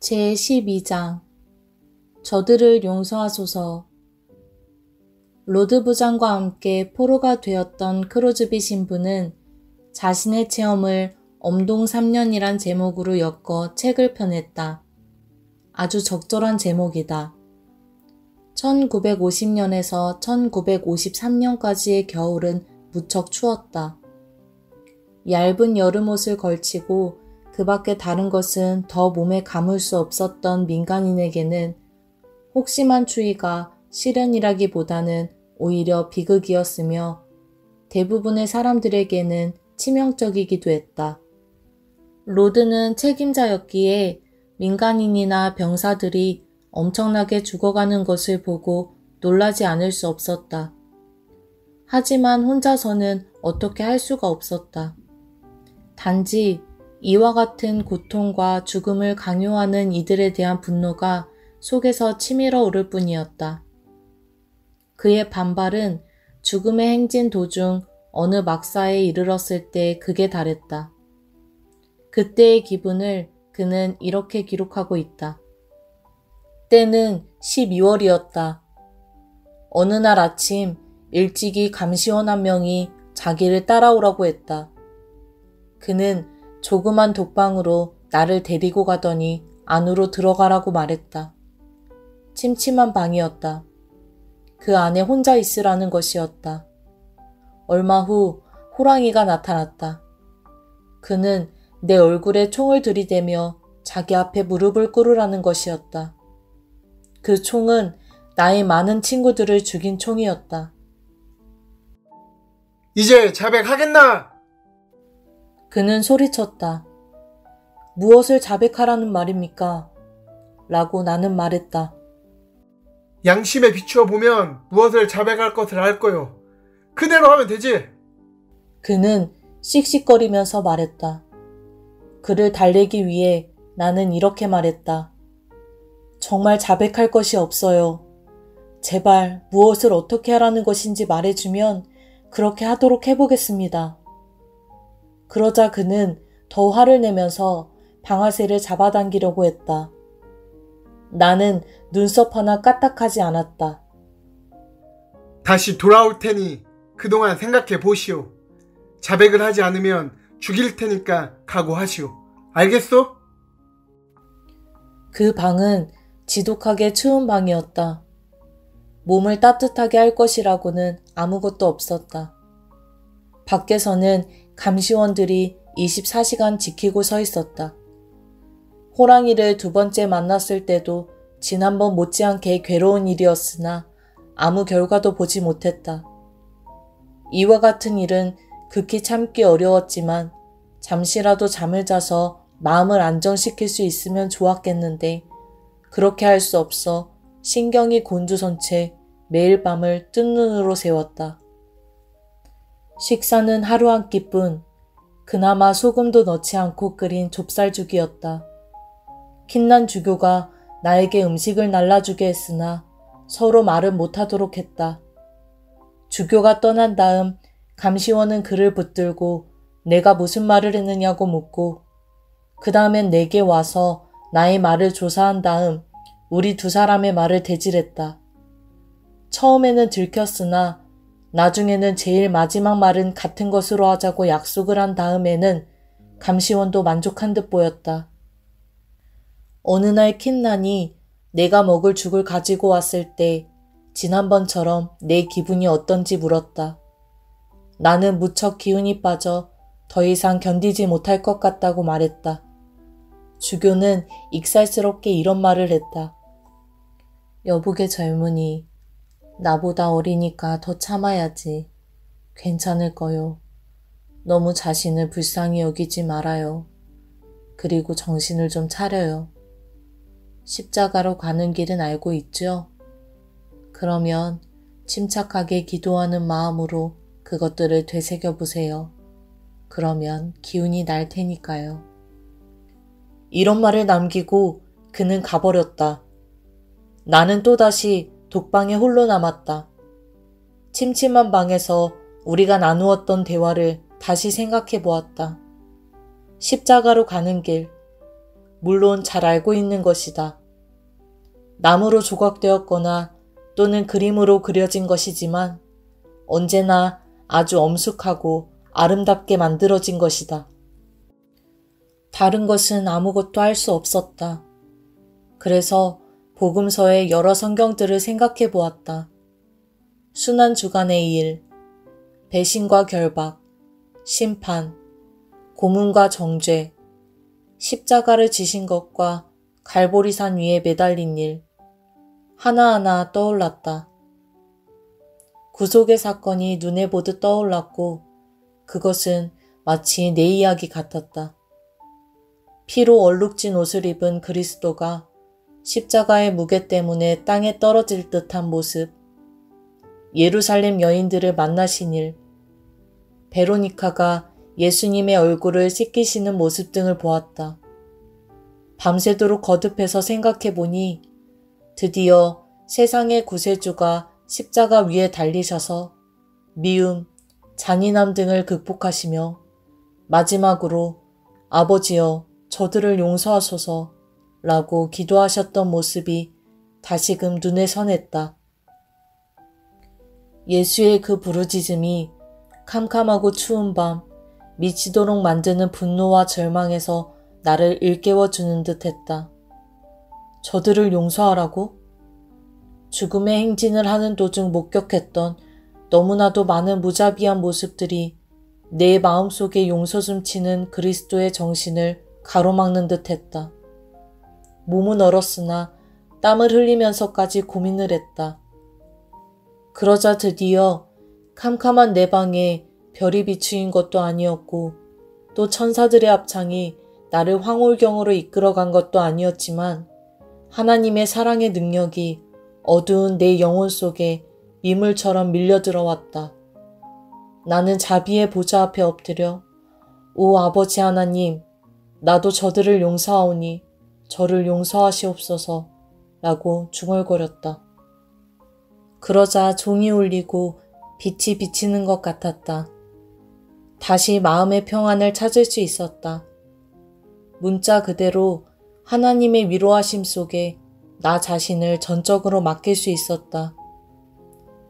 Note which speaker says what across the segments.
Speaker 1: 제12장 저들을 용서하소서. 로드 부장과 함께 포로가 되었던 크로즈비 신부는 자신의 체험을 엄동 3년이란 제목으로 엮어 책을 펴냈다. 아주 적절한 제목이다. 1950년에서 1953년까지의 겨울은 무척 추웠다. 얇은 여름옷을 걸치고 그 밖에 다른 것은 더 몸에 감을 수 없었던 민간인에게는 혹심한 추위가 시련이라기보다는 오히려 비극이었으며 대부분의 사람들에게는 치명적이기도 했다. 로드는 책임자였기에 민간인이나 병사들이 엄청나게 죽어가는 것을 보고 놀라지 않을 수 없었다. 하지만 혼자서는 어떻게 할 수가 없었다. 단지 이와 같은 고통과 죽음을 강요하는 이들에 대한 분노가 속에서 치밀어 오를 뿐이었다. 그의 반발은 죽음의 행진 도중 어느 막사에 이르렀을 때 극에 달했다. 그때의 기분을 그는 이렇게 기록하고 있다. 때는 12월이었다. 어느 날 아침 일찍이 감시원 한 명이 자기를 따라오라고 했다. 그는 조그만 독방으로 나를 데리고 가더니 안으로 들어가라고 말했다. 침침한 방이었다. 그 안에 혼자 있으라는 것이었다. 얼마 후 호랑이가 나타났다. 그는 내 얼굴에 총을 들이대며 자기 앞에 무릎을 꿇으라는 것이었다. 그 총은 나의 많은 친구들을 죽인 총이었다.
Speaker 2: 이제 자백하겠나?
Speaker 1: 그는 소리쳤다. 무엇을 자백하라는 말입니까? 라고 나는 말했다.
Speaker 2: 양심에 비추어 보면 무엇을 자백할 것을 알 거요. 그대로 하면 되지.
Speaker 1: 그는 씩씩거리면서 말했다. 그를 달래기 위해 나는 이렇게 말했다. 정말 자백할 것이 없어요. 제발 무엇을 어떻게 하라는 것인지 말해주면 그렇게 하도록 해보겠습니다. 그러자 그는 더 화를 내면서 방아쇠를 잡아당기려고 했다. 나는 눈썹 하나 까딱하지 않았다.
Speaker 2: 다시 돌아올 테니 그동안 생각해 보시오. 자백을 하지 않으면 죽일 테니까 각오하시오. 알겠소?
Speaker 1: 그 방은 지독하게 추운 방이었다. 몸을 따뜻하게 할 것이라고는 아무것도 없었다. 밖에서는 감시원들이 24시간 지키고 서 있었다. 호랑이를 두 번째 만났을 때도 지난번 못지않게 괴로운 일이었으나 아무 결과도 보지 못했다. 이와 같은 일은 극히 참기 어려웠지만 잠시라도 잠을 자서 마음을 안정시킬 수 있으면 좋았겠는데 그렇게 할 수 없어 신경이 곤두선 채 매일 밤을 뜬 눈으로 새웠다. 식사는 하루 한 끼뿐 그나마 소금도 넣지 않고 끓인 좁쌀죽이었다. 킨난 주교가 나에게 음식을 날라주게 했으나 서로 말은 못하도록 했다. 주교가 떠난 다음 감시원은 그를 붙들고 내가 무슨 말을 했느냐고 묻고 그 다음엔 내게 와서 나의 말을 조사한 다음 우리 두 사람의 말을 대질했다. 처음에는 들켰으나 나중에는 제일 마지막 말은 같은 것으로 하자고 약속을 한 다음에는 감시원도 만족한 듯 보였다. 어느 날 킨난이 내가 먹을 죽을 가지고 왔을 때 지난번처럼 내 기분이 어떤지 물었다. 나는 무척 기운이 빠져 더 이상 견디지 못할 것 같다고 말했다. 주교는 익살스럽게 이런 말을 했다. 여복의 젊은이, 나보다 어리니까 더 참아야지. 괜찮을 거요. 너무 자신을 불쌍히 여기지 말아요. 그리고 정신을 좀 차려요. 십자가로 가는 길은 알고 있죠? 그러면 침착하게 기도하는 마음으로 그것들을 되새겨보세요. 그러면 기운이 날 테니까요. 이런 말을 남기고 그는 가버렸다. 나는 또다시 독방에 홀로 남았다. 침침한 방에서 우리가 나누었던 대화를 다시 생각해 보았다. 십자가로 가는 길. 물론 잘 알고 있는 것이다. 나무로 조각되었거나 또는 그림으로 그려진 것이지만 언제나 아주 엄숙하고 아름답게 만들어진 것이다. 다른 것은 아무것도 할 수 없었다. 그래서 복음서의 여러 성경들을 생각해 보았다. 순환 주간의 일, 배신과 결박, 심판, 고문과 정죄, 십자가를 지신 것과 갈보리산 위에 매달린 일, 하나하나 떠올랐다. 구속의 사건이 눈에 보듯 떠올랐고 그것은 마치 내 이야기 같았다. 피로 얼룩진 옷을 입은 그리스도가 십자가의 무게 때문에 땅에 떨어질 듯한 모습, 예루살렘 여인들을 만나신 일, 베로니카가 예수님의 얼굴을 씻기시는 모습 등을 보았다. 밤새도록 거듭해서 생각해보니 드디어 세상의 구세주가 십자가 위에 달리셔서 미움, 잔인함 등을 극복하시며 마지막으로 아버지여 저들을 용서하소서 라고 기도하셨던 모습이 다시금 눈에 선했다. 예수의 그 부르짖음이 캄캄하고 추운 밤 미치도록 만드는 분노와 절망에서 나를 일깨워주는 듯 했다. 저들을 용서하라고? 죽음의 행진을 하는 도중 목격했던 너무나도 많은 무자비한 모습들이 내 마음속에 용서 숨치는 그리스도의 정신을 가로막는 듯 했다. 몸은 얼었으나 땀을 흘리면서까지 고민을 했다. 그러자 드디어 캄캄한 내 방에 별이 비추인 것도 아니었고 또 천사들의 합창이 나를 황홀경으로 이끌어간 것도 아니었지만 하나님의 사랑의 능력이 어두운 내 영혼 속에 미물처럼 밀려들어왔다. 나는 자비의 보좌 앞에 엎드려 오 아버지 하나님, 나도 저들을 용서하오니 저를 용서하시옵소서 라고 중얼거렸다. 그러자 종이 울리고 빛이 비치는 것 같았다. 다시 마음의 평안을 찾을 수 있었다. 문자 그대로 하나님의 위로하심 속에 나 자신을 전적으로 맡길 수 있었다.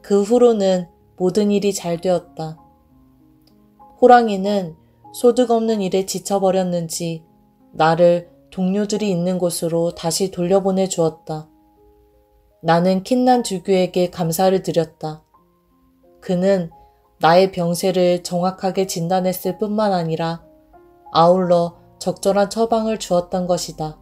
Speaker 1: 그 후로는 모든 일이 잘 되었다. 호랑이는 소득 없는 일에 지쳐버렸는지 나를 동료들이 있는 곳으로 다시 돌려보내 주었다. 나는 킨난 주교에게 감사를 드렸다. 그는 나의 병세를 정확하게 진단했을 뿐만 아니라 아울러 적절한 처방을 주었던 것이다.